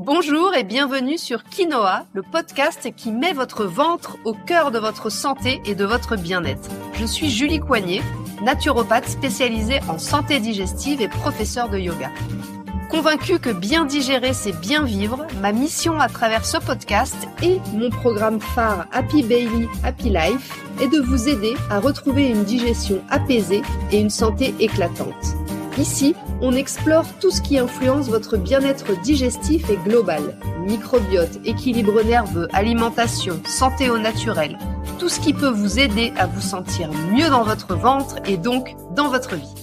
Bonjour et bienvenue sur Quinoa, le podcast qui met votre ventre au cœur de votre santé et de votre bien-être. Je suis Julie Coignet, naturopathe spécialisée en santé digestive et professeure de yoga. Convaincue que bien digérer, c'est bien vivre, ma mission à travers ce podcast et mon programme phare Happy Baby, Happy Life est de vous aider à retrouver une digestion apaisée et une santé éclatante. Ici, on explore tout ce qui influence votre bien-être digestif et global. Microbiote, équilibre nerveux, alimentation, santé au naturel. Tout ce qui peut vous aider à vous sentir mieux dans votre ventre et donc dans votre vie.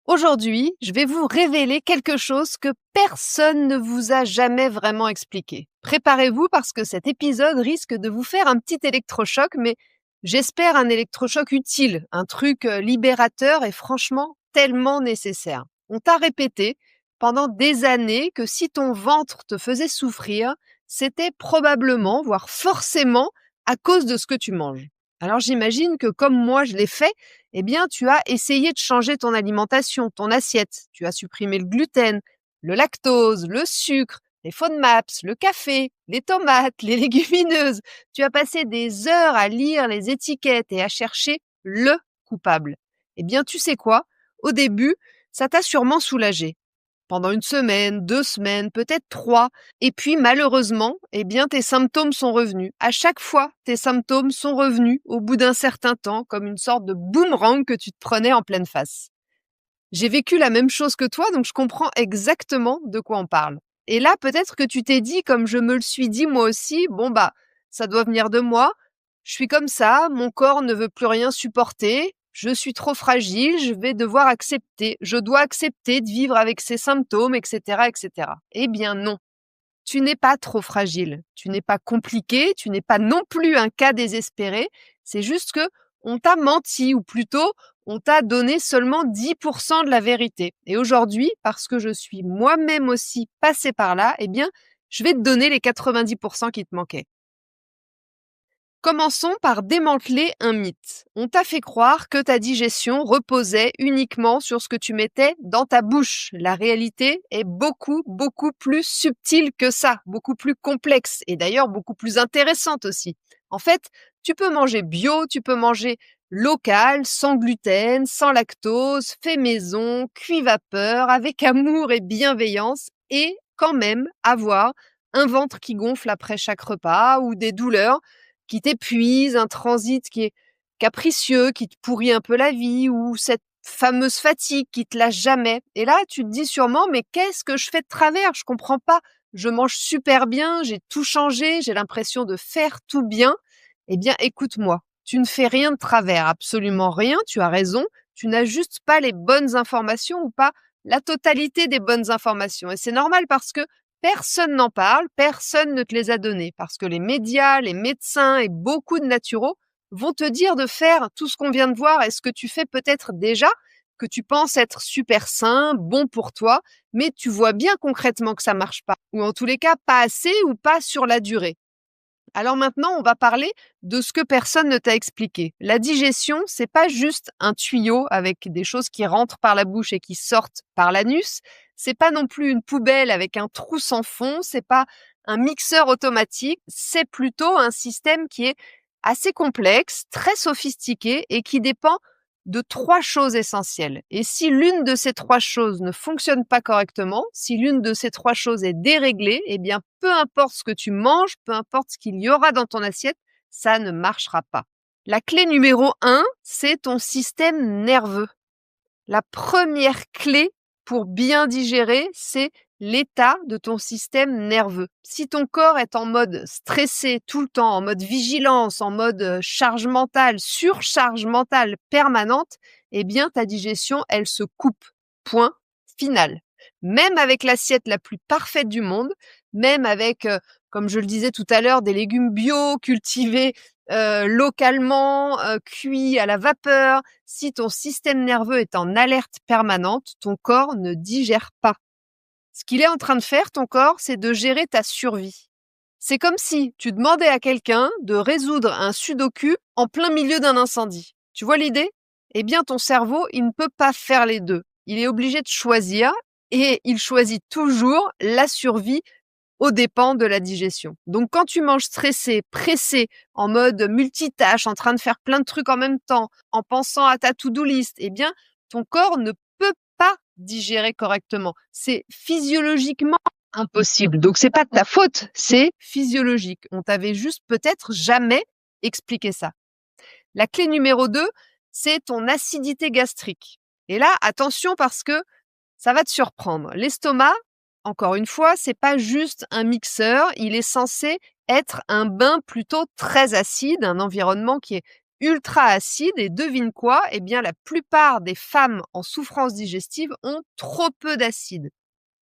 Aujourd'hui, je vais vous révéler quelque chose que personne ne vous a jamais vraiment expliqué. Préparez-vous parce que cet épisode risque de vous faire un petit électrochoc, mais j'espère un électrochoc utile, un truc libérateur et franchement tellement nécessaire. On t'a répété pendant des années que si ton ventre te faisait souffrir, c'était probablement, voire forcément, à cause de ce que tu manges. Alors j'imagine que comme moi je l'ai fait, eh bien tu as essayé de changer ton alimentation, ton assiette. Tu as supprimé le gluten, le lactose, le sucre, les FODMAPs, le café, les tomates, les légumineuses. Tu as passé des heures à lire les étiquettes et à chercher le coupable. Eh bien, tu sais quoi? Au début, ça t'a sûrement soulagé. Pendant 1 semaine, 2 semaines, peut-être 3. Et puis, malheureusement, eh bien, tes symptômes sont revenus. À chaque fois, tes symptômes sont revenus au bout d'un certain temps, comme une sorte de boomerang que tu te prenais en pleine face. J'ai vécu la même chose que toi, donc je comprends exactement de quoi on parle. Et là, peut-être que tu t'es dit, comme je me le suis dit moi aussi, ça doit venir de moi. Je suis comme ça, mon corps ne veut plus rien supporter, je suis trop fragile, je vais devoir accepter, je dois accepter de vivre avec ces symptômes, etc., etc. Eh bien non, tu n'es pas trop fragile, tu n'es pas compliqué, tu n'es pas non plus un cas désespéré, c'est juste que on t'a menti, ou plutôt, on t'a donné seulement 10% de la vérité. Et aujourd'hui, parce que je suis moi-même aussi passée par là, eh bien, je vais te donner les 90% qui te manquaient. Commençons par démanteler un mythe. On t'a fait croire que ta digestion reposait uniquement sur ce que tu mettais dans ta bouche. La réalité est beaucoup, beaucoup plus subtile que ça, beaucoup plus complexe et d'ailleurs beaucoup plus intéressante aussi. En fait, tu peux manger bio, tu peux manger local, sans gluten, sans lactose, fait maison, cuit vapeur, avec amour et bienveillance et quand même avoir un ventre qui gonfle après chaque repas ou des douleurs qui t'épuise, un transit qui est capricieux, qui te pourrit un peu la vie, ou cette fameuse fatigue qui te lâche jamais. Et là, tu te dis sûrement, mais qu'est-ce que je fais de travers? Je comprends pas. Je mange super bien, j'ai tout changé, j'ai l'impression de faire tout bien. Eh bien, écoute-moi, tu ne fais rien de travers, absolument rien, tu as raison. Tu n'as juste pas les bonnes informations ou pas la totalité des bonnes informations. Et c'est normal parce que personne n'en parle, personne ne te les a donnés, parce que les médias, les médecins et beaucoup de naturaux vont te dire de faire tout ce qu'on vient de voir et ce que tu fais peut-être déjà, que tu penses être super sain, bon pour toi, mais tu vois bien concrètement que ça marche pas, ou en tous les cas pas assez ou pas sur la durée. Alors maintenant, on va parler de ce que personne ne t'a expliqué. La digestion, c'est pas juste un tuyau avec des choses qui rentrent par la bouche et qui sortent par l'anus. C'est pas non plus une poubelle avec un trou sans fond. C'est pas un mixeur automatique. C'est plutôt un système qui est assez complexe, très sophistiqué et qui dépend de 3 choses essentielles. Et si l'une de ces 3 choses ne fonctionne pas correctement, si l'une de ces 3 choses est déréglée, eh bien, peu importe ce que tu manges, peu importe ce qu'il y aura dans ton assiette, ça ne marchera pas. La clé numéro 1, c'est ton système nerveux. La première clé pour bien digérer, c'est l'état de ton système nerveux. Si ton corps est en mode stressé tout le temps, en mode vigilance, en mode charge mentale, surcharge mentale permanente, eh bien ta digestion, elle se coupe. Point final. Même avec l'assiette la plus parfaite du monde, même avec, comme je le disais tout à l'heure, des légumes bio, cultivés localement, cuits à la vapeur, si ton système nerveux est en alerte permanente, ton corps ne digère pas. Ce qu'il est en train de faire, ton corps, c'est de gérer ta survie. C'est comme si tu demandais à quelqu'un de résoudre un sudoku en plein milieu d'un incendie. Tu vois l'idée? Eh bien, ton cerveau, il ne peut pas faire les deux. Il est obligé de choisir et il choisit toujours la survie aux dépens de la digestion. Donc quand tu manges stressé, pressé, en mode multitâche, en train de faire plein de trucs en même temps, en pensant à ta to-do list, eh bien, ton corps ne peut pas digérer correctement. C'est physiologiquement impossible. Donc c'est pas de ta faute, c'est physiologique. On t'avait juste peut-être jamais expliqué ça. La clé numéro 2, c'est ton acidité gastrique. Et là, attention parce que ça va te surprendre. L'estomac, encore une fois, c'est pas juste un mixeur, il est censé être un bain plutôt très acide, un environnement qui est ultra acide et devine quoi? Eh bien, la plupart des femmes en souffrance digestive ont trop peu d'acide.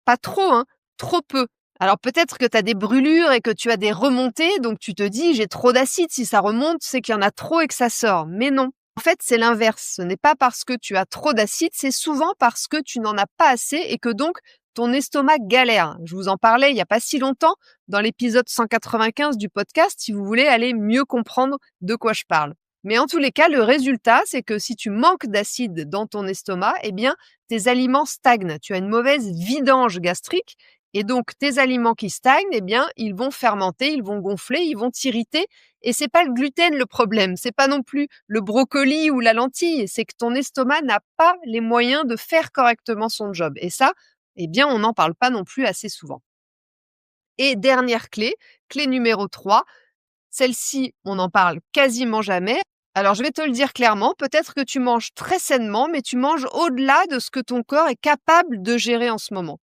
Pas trop, hein, trop peu. Alors peut-être que tu as des brûlures et que tu as des remontées, donc tu te dis: «J'ai trop d'acide, si ça remonte, c'est qu'il y en a trop et que ça sort». Mais non, en fait, c'est l'inverse. Ce n'est pas parce que tu as trop d'acide, c'est souvent parce que tu n'en as pas assez et que donc ton estomac galère. Je vous en parlais il n'y a pas si longtemps dans l'épisode 195 du podcast, si vous voulez aller mieux comprendre de quoi je parle. Mais en tous les cas, le résultat, c'est que si tu manques d'acide dans ton estomac, eh bien, tes aliments stagnent. Tu as une mauvaise vidange gastrique et donc tes aliments qui stagnent, eh bien, ils vont fermenter, ils vont gonfler, ils vont t'irriter. Et c'est pas le gluten le problème, c'est pas non plus le brocoli ou la lentille, c'est que ton estomac n'a pas les moyens de faire correctement son job. Et ça, eh bien, on n'en parle pas non plus assez souvent. Et dernière clé, clé numéro 3, celle-ci, on n'en parle quasiment jamais. Alors, je vais te le dire clairement, peut-être que tu manges très sainement, mais tu manges au-delà de ce que ton corps est capable de gérer en ce moment.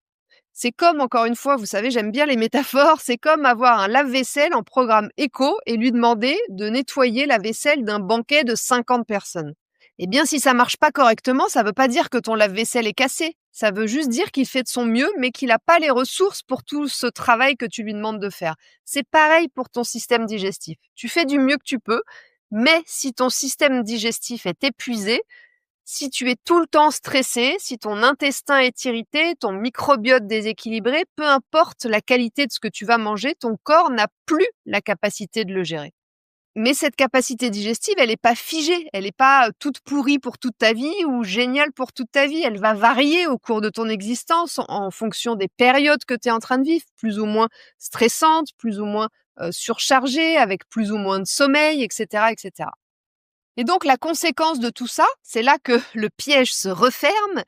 C'est comme, encore une fois, vous savez, j'aime bien les métaphores, c'est comme avoir un lave-vaisselle en programme éco et lui demander de nettoyer la vaisselle d'un banquet de 50 personnes. Eh bien, si ça marche pas correctement, ça veut pas dire que ton lave-vaisselle est cassé. Ça veut juste dire qu'il fait de son mieux, mais qu'il n'a pas les ressources pour tout ce travail que tu lui demandes de faire. C'est pareil pour ton système digestif. Tu fais du mieux que tu peux, mais si ton système digestif est épuisé, si tu es tout le temps stressé, si ton intestin est irrité, ton microbiote déséquilibré, peu importe la qualité de ce que tu vas manger, ton corps n'a plus la capacité de le gérer. Mais cette capacité digestive, elle n'est pas figée, elle n'est pas toute pourrie pour toute ta vie ou géniale pour toute ta vie. Elle va varier au cours de ton existence en fonction des périodes que tu es en train de vivre, plus ou moins stressantes, plus ou moins surchargées, avec plus ou moins de sommeil, etc., etc. Et donc la conséquence de tout ça, c'est là que le piège se referme,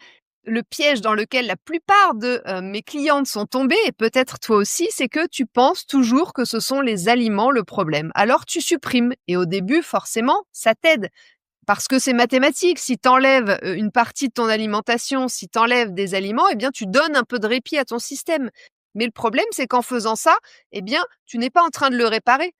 le piège dans lequel la plupart de mes clientes sont tombées, et peut-être toi aussi, c'est que tu penses toujours que ce sont les aliments le problème. Alors tu supprimes, et au début, forcément, ça t'aide. Parce que c'est mathématique, si tu enlèves une partie de ton alimentation, si tu enlèves des aliments, eh bien tu donnes un peu de répit à ton système. Mais le problème, c'est qu'en faisant ça, eh bien, tu n'es pas en train de le réparer.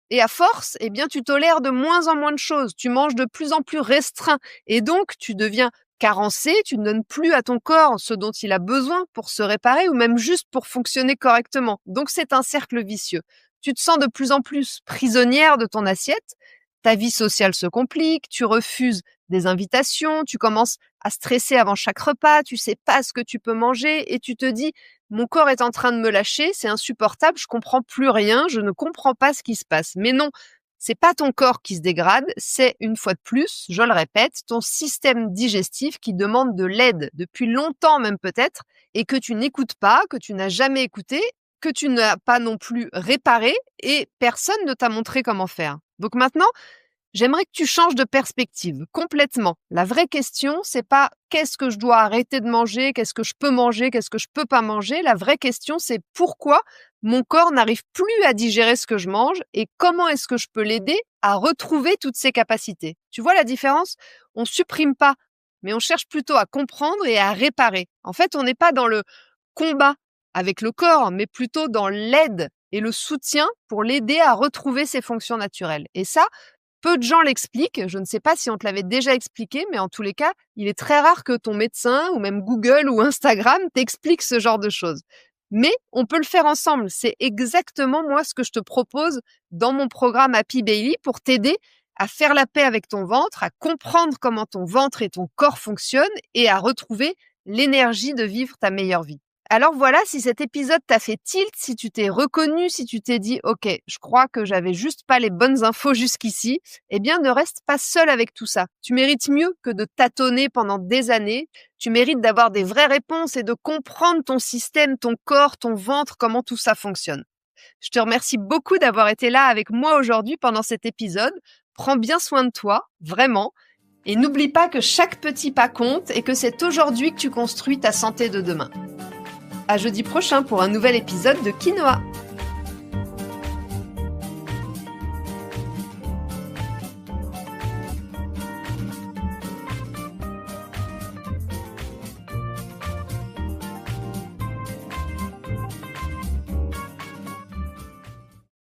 Et à force, eh bien, tu tolères de moins en moins de choses. Tu manges de plus en plus restreint. Et donc, tu deviens carencé, tu ne donnes plus à ton corps ce dont il a besoin pour se réparer ou même juste pour fonctionner correctement. Donc, c'est un cercle vicieux. Tu te sens de plus en plus prisonnière de ton assiette. Ta vie sociale se complique, tu refuses des invitations, tu commences à stresser avant chaque repas, tu sais pas ce que tu peux manger et tu te dis mon corps est en train de me lâcher, c'est insupportable, je comprends plus rien, je ne comprends pas ce qui se passe. Mais non, c'est pas ton corps qui se dégrade, c'est une fois de plus, je le répète, ton système digestif qui demande de l'aide depuis longtemps même peut-être et que tu n'écoutes pas, que tu n'as jamais écouté, que tu n'as pas non plus réparé et personne ne t'a montré comment faire. Donc maintenant, j'aimerais que tu changes de perspective complètement. La vraie question, c'est pas qu'est-ce que je dois arrêter de manger, qu'est-ce que je peux manger, qu'est-ce que je peux pas manger. La vraie question, c'est pourquoi mon corps n'arrive plus à digérer ce que je mange et comment est-ce que je peux l'aider à retrouver toutes ses capacités. Tu vois la différence? On supprime pas, mais on cherche plutôt à comprendre et à réparer. En fait, on n'est pas dans le combat avec le corps, mais plutôt dans l'aide et le soutien pour l'aider à retrouver ses fonctions naturelles. Et ça, peu de gens l'expliquent, je ne sais pas si on te l'avait déjà expliqué, mais en tous les cas, il est très rare que ton médecin ou même Google ou Instagram t'explique ce genre de choses. Mais on peut le faire ensemble. C'est exactement moi ce que je te propose dans mon programme Happy Bailey pour t'aider à faire la paix avec ton ventre, à comprendre comment ton ventre et ton corps fonctionnent et à retrouver l'énergie de vivre ta meilleure vie. Alors voilà, si cet épisode t'a fait tilt, si tu t'es reconnu, si tu t'es dit « Ok, je crois que j'avais juste pas les bonnes infos jusqu'ici », eh bien ne reste pas seul avec tout ça. Tu mérites mieux que de tâtonner pendant des années. Tu mérites d'avoir des vraies réponses et de comprendre ton système, ton corps, ton ventre, comment tout ça fonctionne. Je te remercie beaucoup d'avoir été là avec moi aujourd'hui pendant cet épisode. Prends bien soin de toi, vraiment. Et n'oublie pas que chaque petit pas compte et que c'est aujourd'hui que tu construis ta santé de demain. À jeudi prochain pour un nouvel épisode de Quinoa.